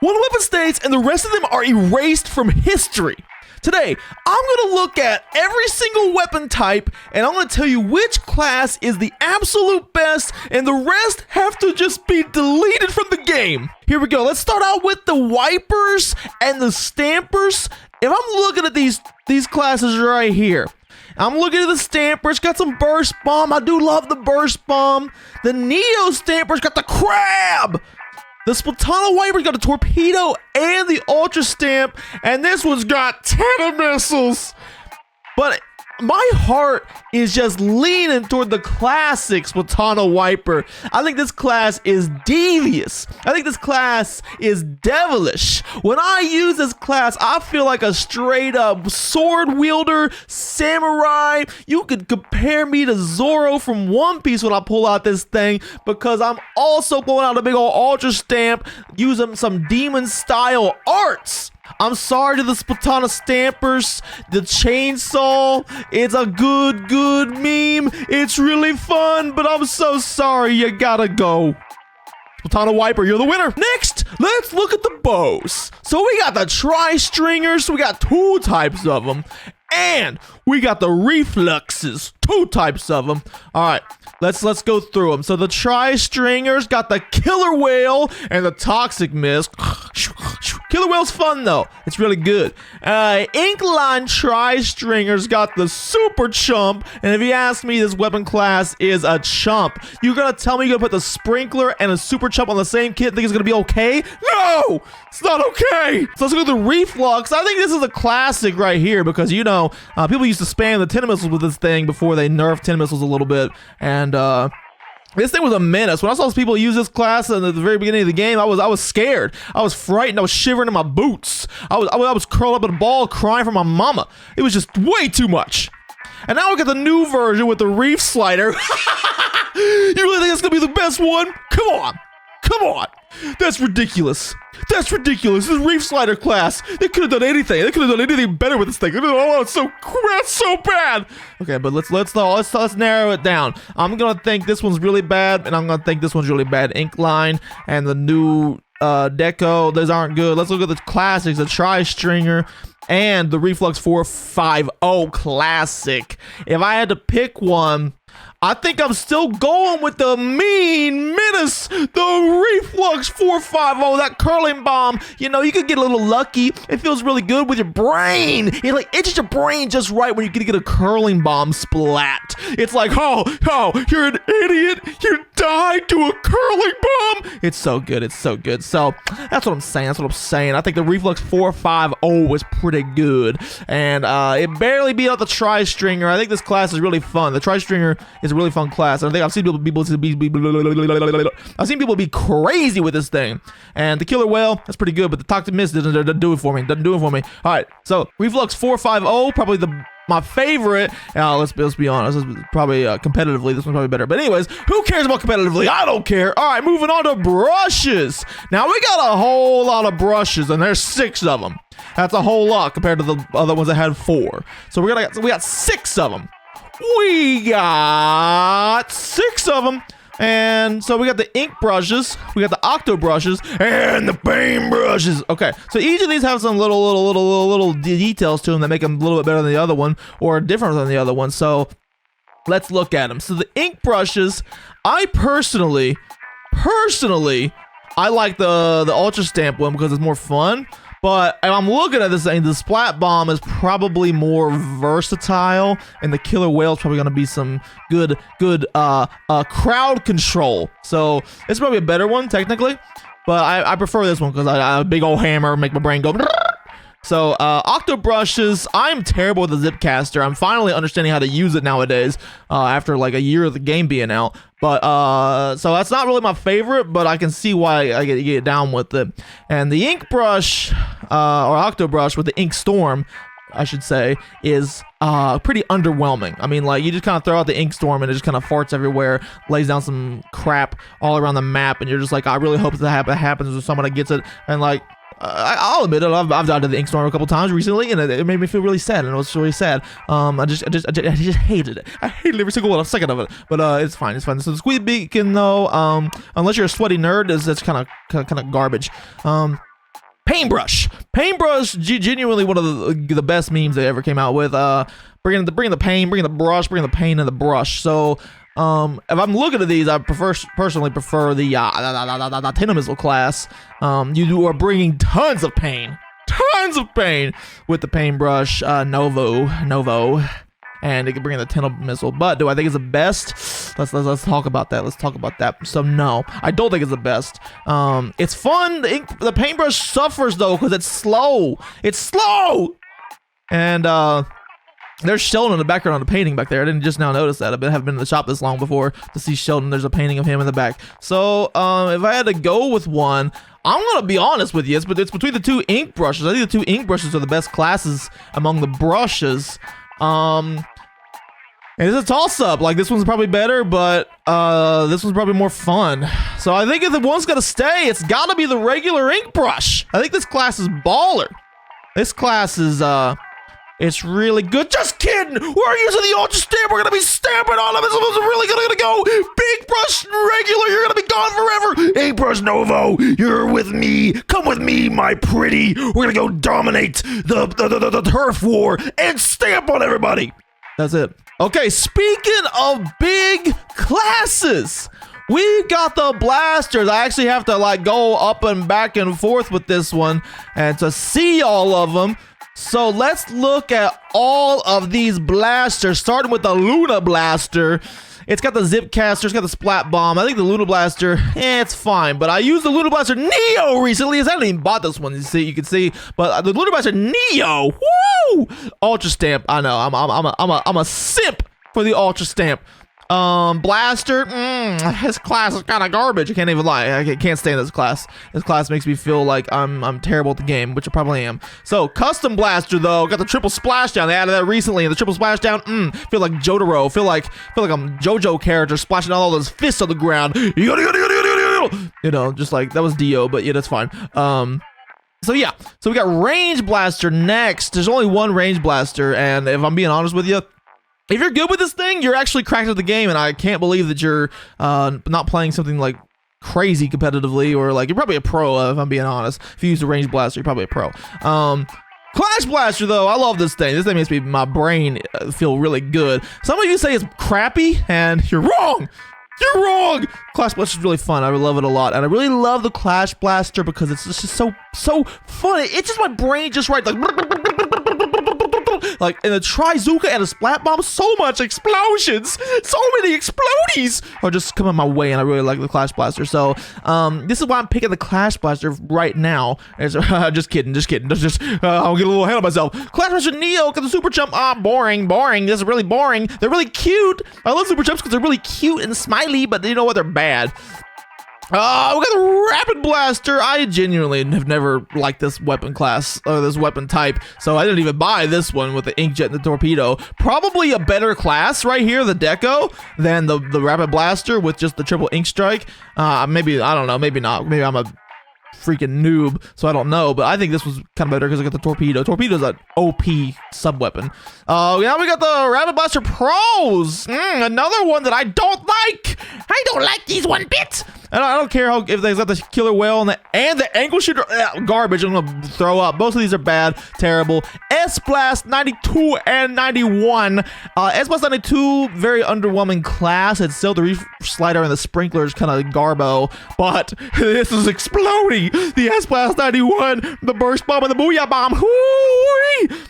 One weapon stays and the rest of them are erased from history. Today, I'm going to look at every single weapon type and I'm going to tell you which class is the absolute best and the rest have to just be deleted from the game. Here we go. Let's start out with the wipers and the stampers. If I'm looking at these classes right here, I'm looking at the stampers, got some burst bomb. I do love the burst bomb. The Neo stampers got the crab. The Splatana Wiper's got a torpedo and the Ultra Stamp, and this one's got 10 missiles. But my heart is just leaning toward the classic Splatana Wiper. I think this class is devious. I think this class is devilish. When I use this class, I feel like a straight up sword wielder, samurai. You could compare me to Zoro from One Piece when I pull out this thing, because I'm also pulling out a big old Ultra Stamp using some demon style arts. I'm sorry to the Splatana Stampers, the chainsaw, it's a good meme, it's really fun, but I'm so sorry, you gotta go. Splatana Wiper, you're the winner. Next, let's look at the bows. So we got the tri-stringers, we got 2 types of them, and we got the refluxes, 2 types of them. All right, let's go through them. So the tri-stringers got the killer whale and the toxic mist. Killer whale's fun though, it's really good. Inkline tri-stringers got the super chump, and if you ask me, this weapon class is a chump. You're gonna tell me you're gonna put the sprinkler and a super chump on the same kit and think it's gonna be okay? No, it's not okay. So let's go to the reflux. I think this is a classic right here because, you know, people used to spam the 10 missiles with this thing before they nerfed 10 missiles a little bit, and this thing was a menace. When I saw people use this class at the very beginning of the game, I was scared. I was frightened. I was shivering in my boots. I was curled up in a ball crying for my mama. It was just way too much. And now we got the new version with the reef slider. You really think that's gonna be the best one? Come on. Come on. That's ridiculous. That's ridiculous. This reef slider class, they could have done anything. They could have done anything better with this thing. Oh, it's so bad. Okay, but let's narrow it down. I'm gonna think this one's really bad, and I'm gonna think this one's really bad. Inkline and the new deco, those aren't good. Let's look at the classics, the tri-stringer and the Reflux 450 classic. If I had to pick one, I think I'm still going with the mean menace, the Reflux 450, that curling bomb. You know, you could get a little lucky. It feels really good with your brain. It like itches your brain just right when you get a curling bomb splat. It's like, oh, you're an idiot. You died to a curling bomb. It's so good. It's so good. So that's what I'm saying. That's what I'm saying. I think the Reflux 450 was pretty good, and it barely beat out the Tri-Stringer. I think this class is really fun. The Tri-Stringer is a really fun class. I think I've seen people be crazy with this thing. And the Killer Whale, that's pretty good, but the Toxic Mist doesn't do it for me. Doesn't do it for me. All right, so Reflux 450, probably my favorite. Let's be honest. This is probably competitively, this one's probably better. But anyways, who cares about competitively? I don't care. All right, moving on to brushes. Now we got a whole lot of brushes, and there's 6 of them. That's a whole lot compared to the other ones that had 4. So we got 6 of them. We got 6 of them. And so we got the ink brushes, we got the octo brushes, and the paint brushes. Okay, so each of these have some little details to them that make them a little bit better than the other one, or different than the other one. So let's look at them. So the ink brushes, I personally, I like the Ultra Stamp one because it's more fun. But if I'm looking at this thing, the Splat Bomb is probably more versatile, and the Killer Whale is probably going to be some good crowd control. So it's probably a better one, technically. But I prefer this one because I have a big old hammer, make my brain go. So octo brushes, I'm terrible with the zip caster. I'm finally understanding how to use it nowadays after like a year of the game being out. But so that's not really my favorite, but I can see why I get down with it. And the ink brush or octo brush with the ink storm, I should say, is pretty underwhelming. I mean, like, you just kind of throw out the ink storm and it just kind of farts everywhere, lays down some crap all around the map, and you're just like, I really hope that happens with someone that gets it. And like, I'll admit it, I've died to the ink storm a couple times recently, and it made me feel really sad, and it was really sad. I just hated it. I hated every single second of it. But it's fine, it's fine. So the squeeze beacon though, unless you're a sweaty nerd, that's kind of garbage. Paintbrush. Paintbrush, genuinely one of the best memes they ever came out with. Bringing the paint, bringing the brush, bringing the paint and the brush. So, if I'm looking at these, I personally prefer the Tinamizzle class. You are bringing tons of pain with the paintbrush, Novo. And it can bring in the Tinamizzle. But do I think it's the best? Let's talk about that. So no, I don't think it's the best. It's fun. The paintbrush suffers though because it's slow. And there's Sheldon in the background of the painting back there. I didn't just now notice that. I haven't been in the shop this long before to see Sheldon. There's a painting of him in the back. So if I had to go with one, I'm gonna be honest with you. It's between the two ink brushes. I think the two ink brushes are the best classes among the brushes. And it's a toss-up. Like, this one's probably better, but this one's probably more fun. So I think if the one's gonna stay, it's gotta be the regular ink brush. I think this class is baller. This class is it's really good. Just kidding. We're using the ultra stamp. We're gonna be stamping on them. This one's really gonna go. Big brush regular. You're gonna be gone forever. Ink brush Novo. You're with me. Come with me, my pretty. We're gonna go dominate the turf war and stamp on everybody. That's it. Okay, speaking of big classes, we got the blasters. I actually have to like go up and back and forth with this one and to see all of them. So let's look at all of these blasters, starting with the Luna Blaster. It's got the Zip Caster, it's got the Splat Bomb. I think the Luna Blaster, it's fine. But I used the Luna Blaster Neo recently. I haven't even bought this one, you can see. But the Luna Blaster Neo, woo! Ultra Stamp, I know, I'm a simp for the Ultra Stamp. Blaster, this class is kind of garbage. I can't even lie. I can't stand this class. This class makes me feel like I'm terrible at the game, which I probably am. So, Custom Blaster though, got the triple splashdown. They added that recently, and the triple splashdown, feel like Jotaro. Feel like I'm JoJo character splashing all those fists on the ground. You know, just like that was Dio, but yeah, that's fine. So yeah, so we got Range Blaster next. There's only one Range Blaster, and if I'm being honest with you, if you're good with this thing, you're actually cracked at the game, and I can't believe that you're not playing something like crazy competitively, or like you're probably a pro, if I'm being honest. If you use a Range Blaster, you're probably a pro. Clash Blaster though, I love this thing. This thing makes my brain feel really good. Some of you say it's crappy, and you're wrong. You're wrong! Clash Blaster is really fun. I love it a lot. And I really love the Clash Blaster because it's just so fun. It's just my brain just right, like in the Trizuka and a Splat Bomb, so much explosions, so many explodies are just coming my way, and I really like the Clash Blaster. So this is why I'm picking the Clash Blaster right now. Just kidding. I'll get a little ahead of myself. Clash Blaster Neo got the Super Jump. Boring. This is really boring. They're really cute. I love Super Jumps because they're really cute and smiley, but you know what? They're bad. We got the Rapid Blaster. I genuinely have never liked this weapon class, or this weapon type, so I didn't even buy this one with the Inkjet and the Torpedo. Probably a better class right here, the Deco, than the Rapid Blaster with just the triple Ink Strike. Maybe, I don't know, maybe not. Maybe I'm a freaking noob, so I don't know, but I think this was kind of better because I got the Torpedo. Torpedo's an OP sub-weapon. Now we got the Rapid Blaster Pros. Another one that I don't like. I don't like these one bit. And I don't care if they've got the Killer Whale and the Angle Shooter. Garbage. I'm gonna throw up. Both of these are bad, terrible. S-Blast 92 and 91. S-Blast 92, very underwhelming class. It's still the Reef Slider and the Sprinklers kind of garbo, but this is exploding. The S-Blast 91, the Burst Bomb and the Booyah Bomb.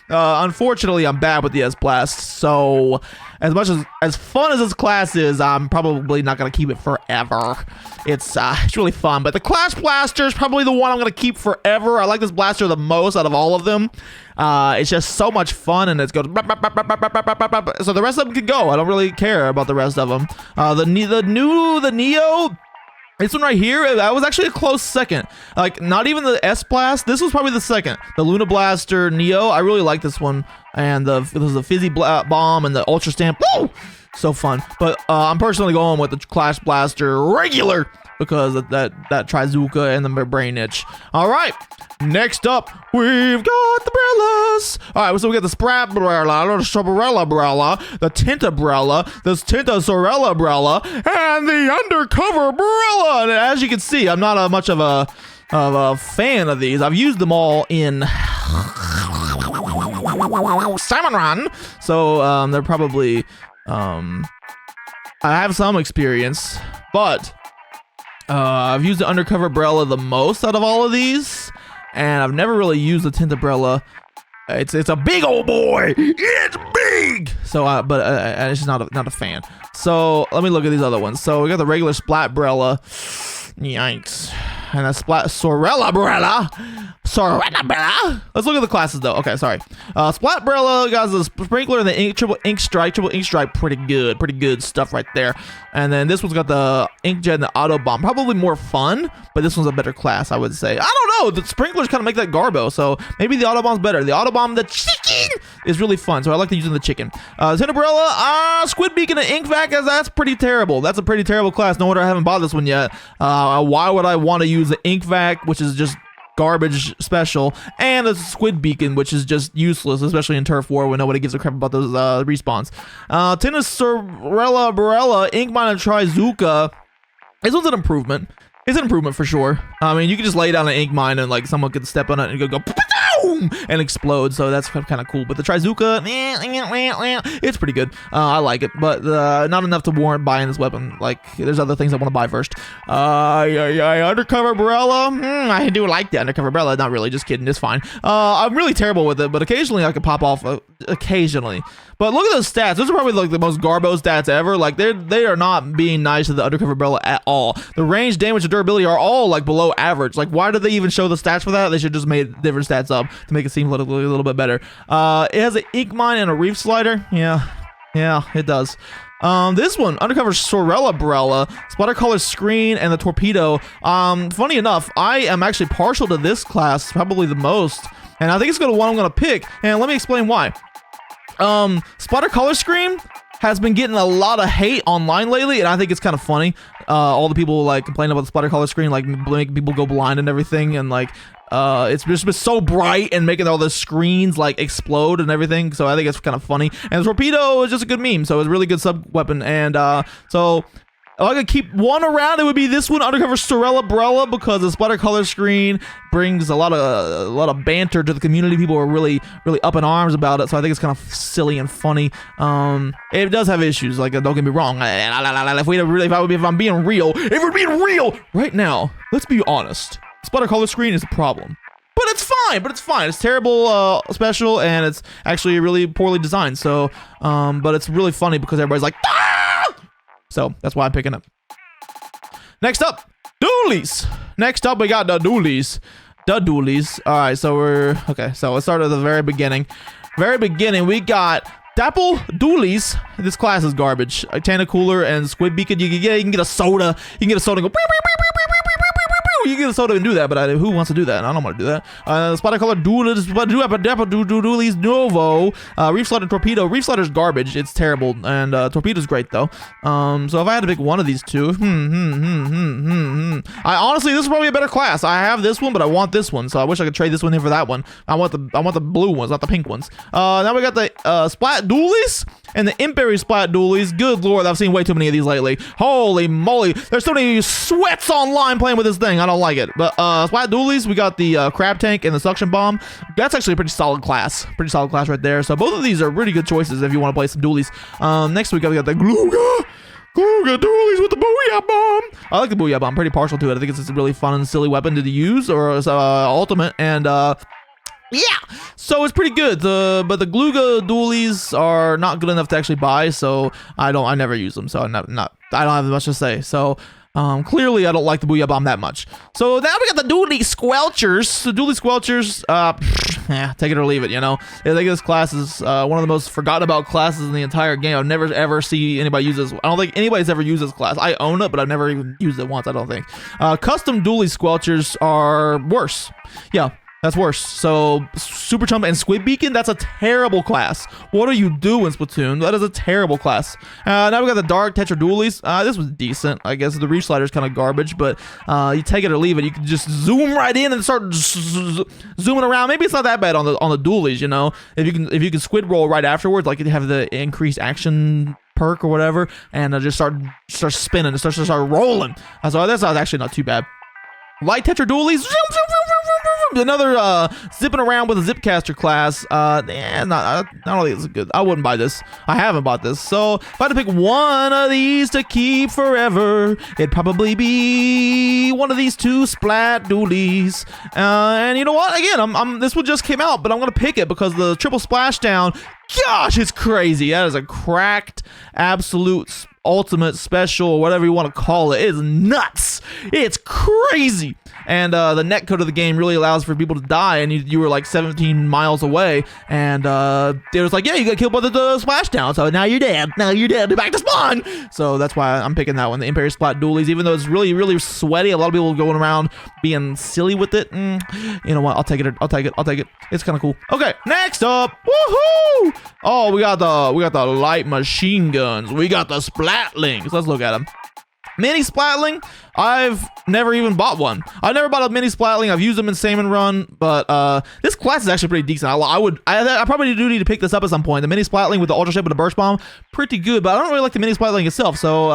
Unfortunately, I'm bad with the S-Blast, so as much as fun as this class is, I'm probably not gonna keep it forever. It's really fun, but the Clash Blaster is probably the one I'm gonna keep forever. I like this blaster the most out of all of them. It's just so much fun, and it's goes. So the rest of them can go. I don't really care about the rest of them. The Neo. This one right here, that was actually a close second. Like, not even the S-Blast. This was probably the second. The Luna Blaster Neo, I really like this one. And the Fizzy Bomb and the Ultra Stamp. Woo! So fun. But I'm personally going with the Clash Blaster regular because of that Trizuka and the brain itch. All right. Next up, we've got the Brellas. All right, so we got the Sprat Brella, the Strawberella Brella, the Tinta Brella, the Tinta Sorella Brella, and the Undercover Brella. And as you can see, I'm not much of a a fan of these. I've used them all in Salmon Run, so they're probably I have some experience, but I've used the undercover Brella the most out of all of these, and I've never really used the tint Brella. It's a big old boy. It's big. So, but it's just not a fan. So let me look at these other ones. So we got the regular Splat Brella. Yikes. And a Splat Sorella Brella. Let's look at the classes though. Okay, sorry. Splat Brella got the sprinkler and the triple ink stripe. Pretty good stuff right there. And then this one's got the inkjet and the auto bomb. Probably more fun, but this one's a better class, I would say. I don't know. The sprinklers kind of make that garbo, so maybe the auto bomb's better. The auto bomb, the chicken, is really fun, so I like to use the chicken. Tinderbrella, Squid Beacon and Ink Vac, that's pretty terrible. That's a pretty terrible class. No wonder I haven't bought this one yet. Why would I want to use the Ink Vac, which is just garbage special, and a Squid Beacon, which is just useless, especially in Turf War when nobody gives a crap about those respawns. Tinderbrella, Brella, Ink Mine, and Trizuka. This one's an improvement. It's an improvement for sure. I mean, you can just lay down an ink mine and like someone could step on it and go boom and explode. So that's kind of cool. But the Trizuka, it's pretty good. I like it, but not enough to warrant buying this weapon. Like, there's other things I want to buy first. Undercover Brella. I do like the undercover Brella. Not really, just kidding. It's fine. I'm really terrible with it, but occasionally I can pop off. Occasionally. But look at those stats. Those are probably like the most garbo stats ever. Like they are not being nice to the undercover Brella at all. The range, damage, and durability are all like below average. Like, why did they even show the stats for that? They should just made different stats up to make it seem a little bit better. It has an ink mine and a reef slider. Yeah, it does. This one, undercover Sorella Brella, splatter color screen, and the torpedo. Funny enough, I am actually partial to this class probably the most, and I think it's the one I'm gonna pick. And let me explain why. Splatter color screen has been getting a lot of hate online lately, and I think it's kind of funny. All the people like complaining about the splatter color screen, like making people go blind and everything, and like it's just been so bright and making all the screens like explode and everything. So I think it's kind of funny. And the torpedo is just a good meme, so it's a really good sub weapon. And so if I could keep one around, it would be this one, undercover Sorella Brella, because the splatter color screen brings a lot of banter to the community. People are really up in arms about it, so I think it's kind of silly and funny. It does have issues, like, don't get me wrong. If I'm being real, if we're being real right now, let's be honest. Splatter color screen is a problem. But it's fine. It's terrible special, and it's actually really poorly designed. So, but it's really funny because everybody's like, ah! So that's why I'm picking it. Next up, Dualies. Next up, we got the Dualies. All right, so so let's start at the very beginning. We got Dapple Dualies. This class is garbage. Tana Cooler and Squid Beacon. You can get a soda. You can get a soda and go. You can get a soda and do that, but who wants to do that? I don't want to do that. Splatter color Dualies Novo. Reef Slider Torpedo. Reef Slider's garbage. It's terrible, and Torpedo's great though. So if I had to pick one of these two, I honestly, this is probably a better class. I have this one, but I want this one, so I wish I could trade this one in for that one. I want the blue ones, not the pink ones. Now we got the Splat Dualies and the Impery Splat Dualies. Good lord, I've seen way too many of these lately. Holy moly, there's so many sweats online playing with this thing. I don't like it. But Splat Dualies, we got the crab tank and the suction bomb. That's actually a pretty solid class right there. So both of these are really good choices if you want to play some Dualies. Next we got the Gluga Dualies with the Booyah Bomb. I like the Booyah Bomb. I'm pretty partial to it. I think it's a really fun and silly weapon to use, or ultimate, and yeah, so it's pretty good. But the Gluga Dualies are not good enough to actually buy, so I never use them. So I don't have much to say. So clearly I don't like the Booyah Bomb that much. So now we got the Dualie Squelchers. The Dualie Squelchers, take it or leave it, you know. I think this class is one of the most forgotten about classes in the entire game. I've never ever see anybody use this. I don't think anybody's ever used this class. I own it, but I've never even used it once, I don't think. Custom Dualie Squelchers are worse. Yeah. That's worse. So Super Chump and Squid Beacon, that's a terrible class. What are you doing, Splatoon? That is a terrible class. Now we got the Dark Tetra Dualies. This was decent. I guess the Reef Slider is kind of garbage, but you take it or leave it. You can just zoom right in and start zooming around. Maybe it's not that bad on the Dualies, you know. If you can squid roll right afterwards, like you have the increased action perk or whatever, and just start spinning and start rolling. So that's actually not too bad. Light Tetra Dualies. Another zipping around with a Zipcaster class. I don't think it's good. I wouldn't buy this. I haven't bought this. So if I had to pick one of these to keep forever, it'd probably be one of these two Splat Dualies. And you know what? Again, this one just came out, but I'm gonna pick it because the triple splashdown. Gosh, it's crazy. That is a cracked, absolute, ultimate, special, whatever you want to call it. It is nuts. It's crazy. And the netcode of the game really allows for people to die, and you were like 17 miles away, and it was like, yeah, you got killed by the splashdown, so now you're dead. Now you're dead. Back to spawn. So that's why I'm picking that one, the Imperial Splat Dualies, even though it's really, really sweaty. A lot of people going around being silly with it. You know what? I'll take it. I'll take it. I'll take it. It's kind of cool. Okay, next up, woohoo! Oh, we got the light machine guns. We got the Splatlings. Let's look at them. Mini Splatling, I've never even bought one. I've never bought a mini Splatling. I've used them in Salmon Run, but this class is actually pretty decent. I probably do need to pick this up at some point. The mini Splatling with the Ultra Shape and the Burst Bomb, pretty good, but I don't really like the mini Splatling itself, so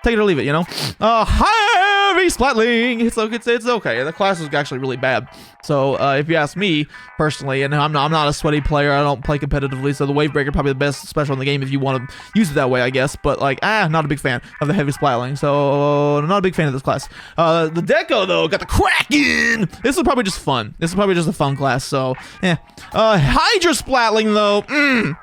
take it or leave it, you know? Heavy Splatling! It's okay. The class is actually really bad. So, if you ask me, personally, and I'm not a sweaty player, I don't play competitively, so the Wave Breaker probably the best special in the game if you want to use it that way, I guess. But, like, not a big fan of the Heavy Splatling, so not a big fan of this class. The Deco, though, got the Kraken! This is probably just fun. This is probably just a fun class, so, Hydra Splatling, though,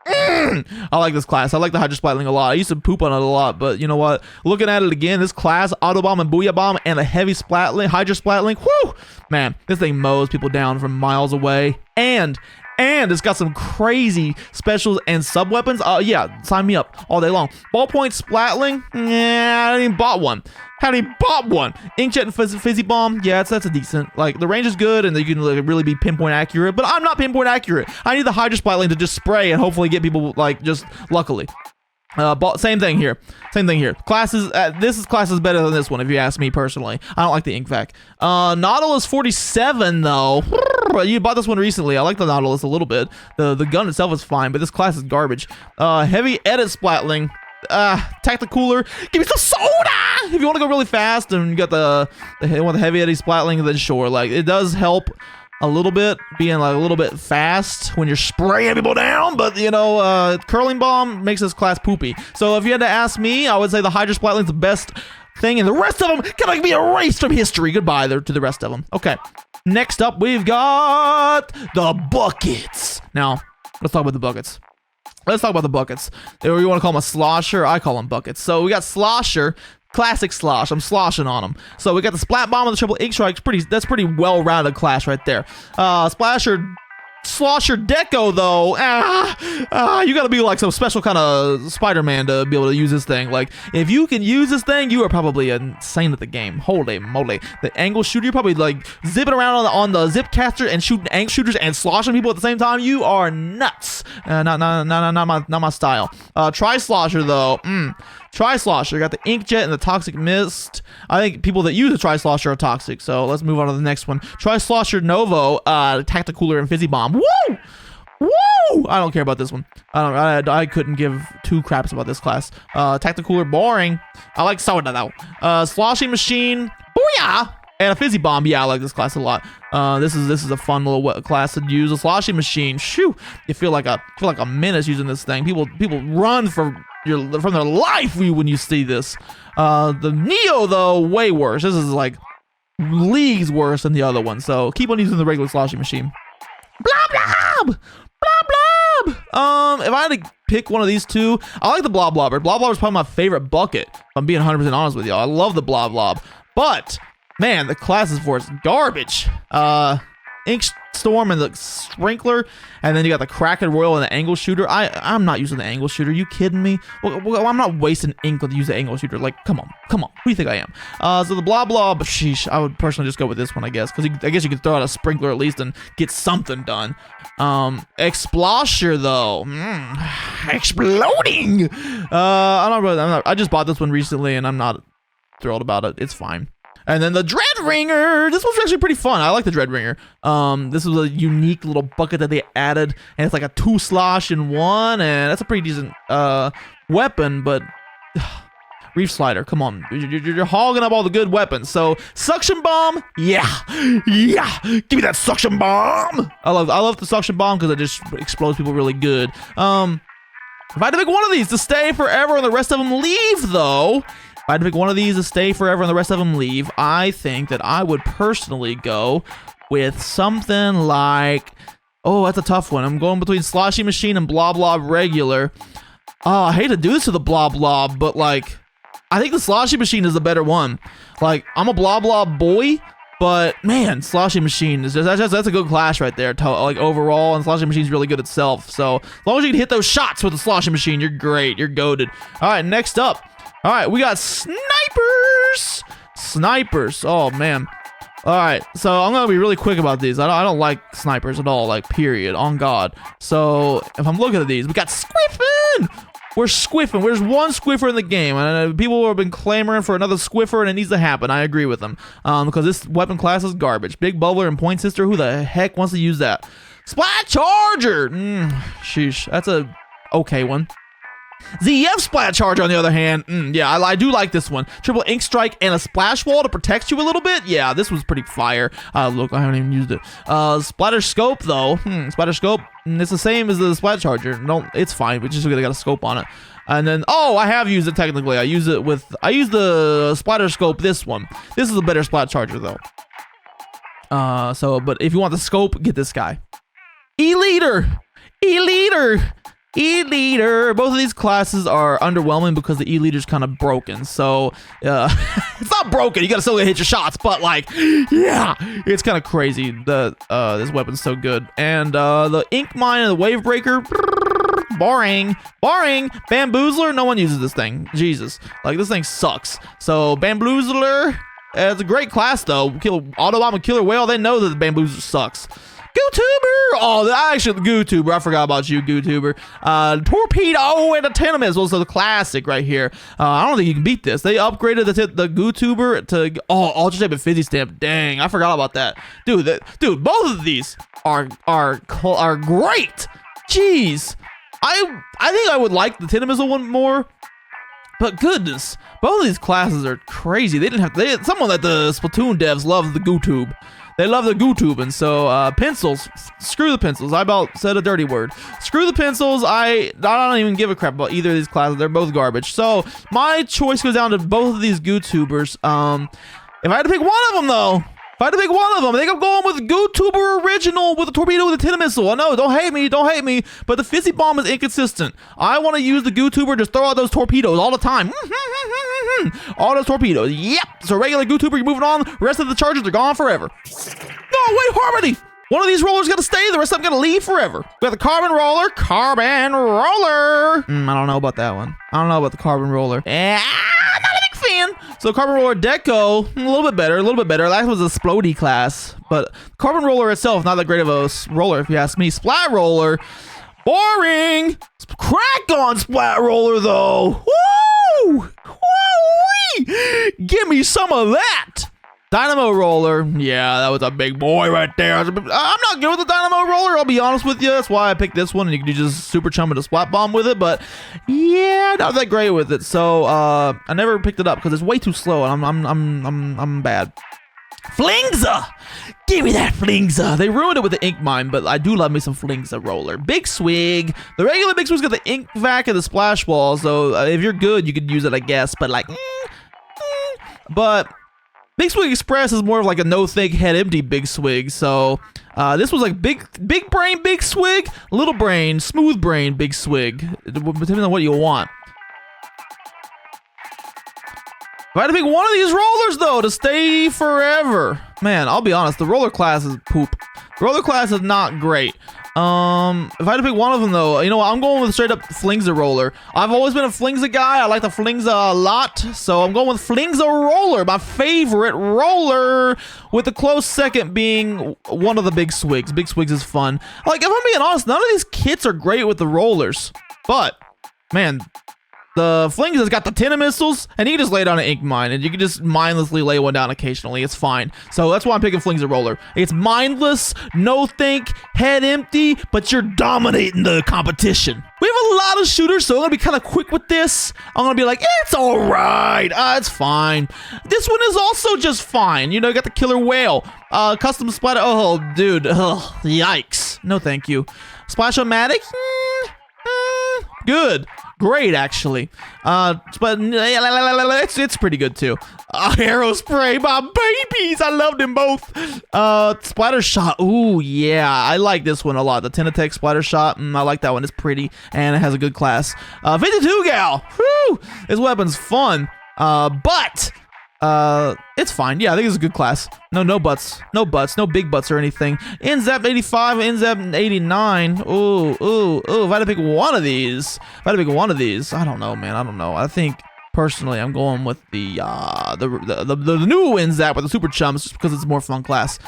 I like this class. I like the Hydra Splatling a lot. I used to poop on it a lot, but you know what? Looking at it again, this class, Auto Bomb and Booyah Bomb, and the Heavy Splatling, Hydra Splatling, whoo! Man, this thing mows people down from miles away, and it's got some crazy specials and sub weapons. Yeah, sign me up all day long. Ballpoint Splatling, I haven't even bought one. Inkjet and Fizzy Bomb, yeah, that's a decent. Like, the range is good, and you can like, really be pinpoint accurate, but I'm not pinpoint accurate. I need the Hydra Splatling to just spray and hopefully get people, like, just luckily. Same thing here. Classes, this class is better than this one, if you ask me personally. I don't like the ink vac. Nautilus 47, though. You bought this one recently. I like the Nautilus a little bit. The gun itself is fine, but this class is garbage. Heavy Edit Splatling. Tacticooler. Give me some soda! If you want to go really fast and you got the Heavy Eddy Splatling, then sure. Like, it does help a little bit, being like a little bit fast when you're spraying people down, but you know, Curling Bomb makes this class poopy. So if you had to ask me, I would say the Hydra Splatling's the best thing, and the rest of them can be erased from history. Goodbye there to the rest of them. Okay, next up we've got the buckets. Now, let's talk about the buckets. You want to call them a slosher? I call them buckets. So we got slosher, classic slosh. I'm sloshing on them. So we got the Splat Bomb and the Triple Ink Strike. That's pretty well-rounded class right there. Slosher Deco, though, you gotta be like some special kind of Spider-Man to be able to use this thing. Like, if you can use this thing, you are probably insane at the game. Holy moly. The angle shooter, you're probably like zipping around on the zip caster and shooting angle shooters and sloshing people at the same time. You are nuts. Not my style. Tri-Slosher, though, Tri-Slosher, got the Inkjet and the Toxic Mist. I think people that use the Tri-Slosher are toxic, so let's move on to the next one. Tri-Slosher Novo, Tacticooler and Fizzy Bomb. Woo! Woo! I don't care about this one. I couldn't give two craps about this class. Tacticooler, boring. I like soda, though. Sloshing Machine, booyah! And a Fizzy Bomb, yeah, I like this class a lot. This is a fun little class to use. A Sloshing Machine, shoo! You feel like a menace using this thing. People run from their life when you see this. The Neo, though, way worse. This is like leagues worse than the other one. So keep on using the regular Sloshing Machine. Blob blob! Blob blob! If I had to pick one of these two, I like the Blob Blobber. Blob Blobber is probably my favorite bucket, if I'm being 100% honest with y'all. I love the Blob Blob. But, man, the classes for it's garbage. Ink Storm and the Sprinkler, and then you got the Kraken Royal and the Angle Shooter. I'm not using the Angle Shooter. You kidding me? Well, I'm not wasting ink to use the Angle Shooter. Like, come on. Who do you think I am? So the Blah Blah, but sheesh, I would personally just go with this one, I guess, because I guess you could throw out a Sprinkler at least and get something done. Explosher, though, exploding. I just bought this one recently, and I'm not thrilled about it. It's fine. And then the Dread Ringer. This one's actually pretty fun. I like the Dread Ringer. This was a unique little bucket that they added, and it's like a 2 slosh in 1, and that's a pretty decent weapon. But Reef Slider, come on. You're hogging up all the good weapons. So, Suction Bomb, yeah. Give me that Suction Bomb. I love the Suction Bomb because it just explodes people really good. If I had to pick one of these to stay forever and the rest of them leave, though, if I had to pick one of these to stay forever and the rest of them leave, I think that I would personally go with something like... Oh, that's a tough one. I'm going between Sloshy Machine and Blob Blob Regular. Oh, I hate to do this to the Blob Blob, but like, I think the Sloshy Machine is the better one. Like, I'm a Blob Blob boy, but man, Sloshy Machine is that's a good class right there. Like overall, and Sloshy Machine's really good itself. So as long as you can hit those shots with the Sloshy Machine, you're great. You're goated. All right, next up. All right, we got snipers. Snipers. Oh man. All right, so I'm gonna be really quick about these. I don't like snipers at all, like period, on God. So if I'm looking at these, we got Squiffin. We're Squiffin. There's one Squiffer in the game, and people have been clamoring for another Squiffer, and it needs to happen. I agree with them, because this weapon class is garbage. Big Bubbler and Point Sister. Who the heck wants to use that? Splat Charger. Sheesh, that's a okay one. ZF Splat Charger, on the other hand, yeah, I do like this one. Triple Ink Strike and a Splash Wall to protect you a little bit. Yeah, this was pretty fire. Look, I haven't even used it. Splatter Scope, though. Splatter Scope, it's the same as the Splat Charger. No, it's fine. We just got a scope on it. And then, oh, I have used it technically. I use the Splatter Scope, this one. This is a better Splat Charger, though. But if you want the scope, get this guy. E-Leader! E-Leader! E-Leader. Both of these classes are underwhelming because the E-Leader's kind of broken. So, it's not broken. You gotta still hit your shots, but like, yeah, it's kind of crazy. This weapon's so good. And the Ink Mine and the Wave Breaker, boring. Bamboozler, no one uses this thing. Jesus, like this thing sucks. So Bamboozler, it's a great class though. Autobomb Killer Whale, they know that the Bamboozler sucks. GooTuber! Oh, actually, GooTuber. I forgot about you, GooTuber. Torpedo and a Tenement. Also the classic right here. I don't think you can beat this. They upgraded the GooTuber to Ultra Shape and Fizzy Stamp. Dang, I forgot about that. Dude, both of these are great. Jeez, I think I would like the Tenement one more. But goodness, both of these classes are crazy. Someone that the Splatoon devs love the GooTube. They love the GooTube, and so pencils. Screw the pencils. I about said a dirty word. Screw the pencils. I don't even give a crap about either of these classes. They're both garbage. So my choice goes down to both of these GooTubers. If I had to pick one of them, though, I think I'm going with GooTuber Original with a torpedo with a tin missile. I know, don't hate me, but the Fizzy Bomb is inconsistent. I want to use the GooTuber, just throw out those torpedoes all the time. All those torpedoes. Yep. So regular GooTuber, you're moving on. The rest of the charges are gone forever. No, wait, Harmony. One of these rollers got to stay. The rest of them got to leave forever. We got the Carbon Roller. I don't know about that one. I don't know about the Carbon Roller. I'm not a big fan. So Carbon Roller Deco, a little bit better. That was a Splody class. But Carbon Roller itself, not that great of a roller if you ask me. Splat Roller, boring. Crack on Splat Roller though. Woo! Woo-wee! Give me some of that. Dynamo Roller, yeah, that was a big boy right there. I'm not good with the Dynamo Roller, I'll be honest with you. That's why I picked this one, and you can just super chum and a Splat Bomb with it, but yeah, not that great with it. So I never picked it up because it's way too slow, and I'm bad. Flingza! Give me that Flingza! They ruined it with the Ink Mine, but I do love me some Flingza Roller. Big Swig. The regular Big Swig's got the Ink Vac and the Splash Wall, so if you're good, you could use it, I guess, but like, but Big Swig Express is more of like a no-think, head-empty Big Swig, so this was like big brain Big Swig, little brain, smooth brain Big Swig, depending on what you want. If I had to pick one of these rollers, though, to stay forever, man, I'll be honest, the roller class is poop. The roller class is not great. If I had to pick one of them, though, you know what? I'm going with straight up Flingza Roller. I've always been a Flingza guy. I like the Flingza a lot, so I'm going with Flingza Roller, my favorite roller, with the close second being one of the Big Swigs. Big Swigs is fun. Like, if I'm being honest, none of these kits are great with the rollers, but, man, the Flingza's got the tin missiles, and you can just lay down an Ink Mine, and you can just mindlessly lay one down occasionally. It's fine. So that's why I'm picking Flingza Roller. It's mindless, no think, head empty, but you're dominating the competition. We have a lot of shooters, so I'm gonna be kind of quick with this. I'm gonna be like, it's all right. It's fine. This one is also just fine. You know, you got the killer whale. Custom splatter. Oh, dude. Ugh, yikes. No, thank you. Splash-o-matic. Good. Great, actually. But it's pretty good too. Arrow spray, my babies. I love them both. Splatter shot. Ooh, yeah. I like this one a lot. The Tinatech splatter shot. I like that one. It's pretty and it has a good class. 52 gal. Whew. This weapon's fun. But it's fine. Yeah, I think it's a good class. No butts. No big butts or anything. NZAP 85, NZAP 89. Ooh. If I had to pick one of these, I don't know, man. I don't know. I think personally, I'm going with the new NZAP with the Super Chums just because it's a more fun class.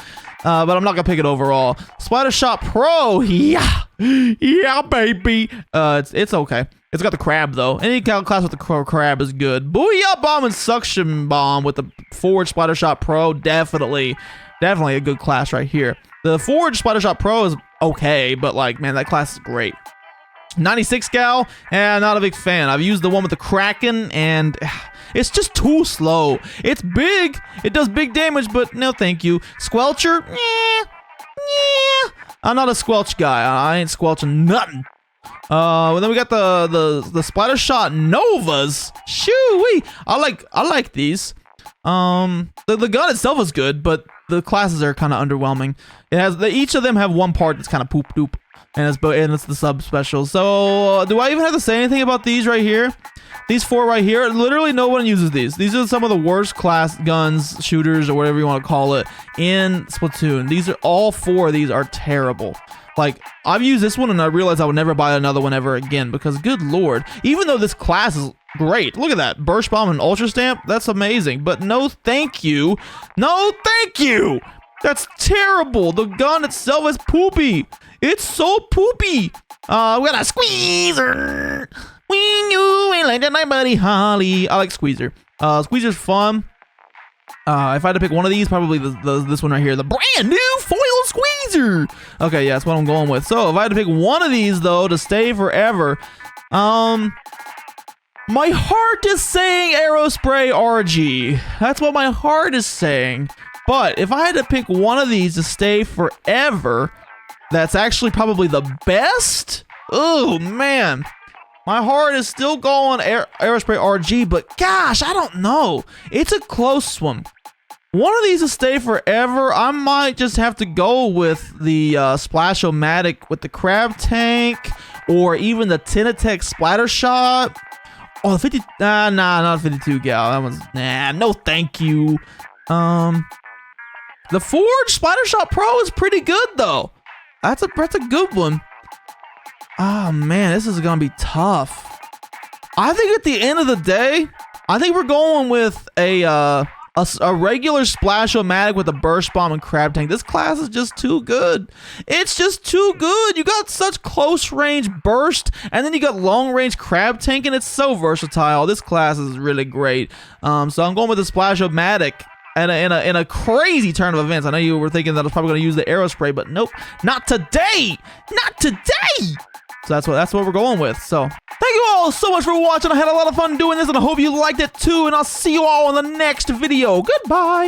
But I'm not gonna pick it overall. Splatter Shot Pro, yeah, baby. It's okay. It's got the crab though. Any class with the crab is good. Booyah Bomb and Suction Bomb with the Forge Splatter Shot Pro, definitely a good class right here. The Forge Splatter Shot Pro is okay, but like, man, that class is great. 96 gal, not a big fan. I've used the one with the Kraken, and it's just too slow. It's big. It does big damage, but no thank you. Squelcher, yeah. I'm not a squelch guy. I ain't squelching nothing. Then we got the Splatter Shot Novas. Shoo-wee. I like these. The gun itself is good, but the classes are kind of underwhelming. It has each of them have one part that's kind of poop doop, and it's the sub special. So do I even have to say anything about these right here? These four right here, literally no one uses these. These are some of the worst class guns, shooters, or whatever you want to call it in Splatoon. These are all four of these are terrible. Like, I've used this one and I realized I would never buy another one ever again because, good lord, even though this class is great, look at that, Burst Bomb and Ultra Stamp, that's amazing, but no thank you. No thank you. That's terrible. The gun itself is poopy. It's so poopy. We got a Squeezer. We knew we like that night, buddy Holly. I like Squeezer. Squeezer's fun. If I had to pick one of these, probably this one right here, the brand new foil Squeezer. Okay, yeah, that's what I'm going with. So if I had to pick one of these though to stay forever, my heart is saying Aerospray RG. That's what my heart is saying. But if I had to pick one of these to stay forever, that's actually probably the best. Oh man. My heart is still going Aerospray RG, but gosh, I don't know. It's a close one. One of these to stay forever, I might just have to go with the Splash-O-Matic with the Crab Tank, or even the Tinatech Splatter Shot. Oh, the 50, nah, not 52 gal. That one's, nah, no thank you. The Forge Splatter Shot Pro is pretty good though. That's a good one. Oh man, this is gonna be tough. I think at the end of the day, I think we're going with a regular Splash-O-Matic with a Burst Bomb and Crab Tank. This class is just too good. It's just too good. You got such close range burst, and then you got long range Crab Tank, and it's so versatile. This class is really great. So I'm going with the Splash-O-Matic. And in a crazy turn of events. I know you were thinking that I was probably going to use the Aerospray, but nope, not today. Not today. So that's what we're going with. So thank you all so much for watching. I had a lot of fun doing this, and I hope you liked it too. And I'll see you all in the next video. Goodbye.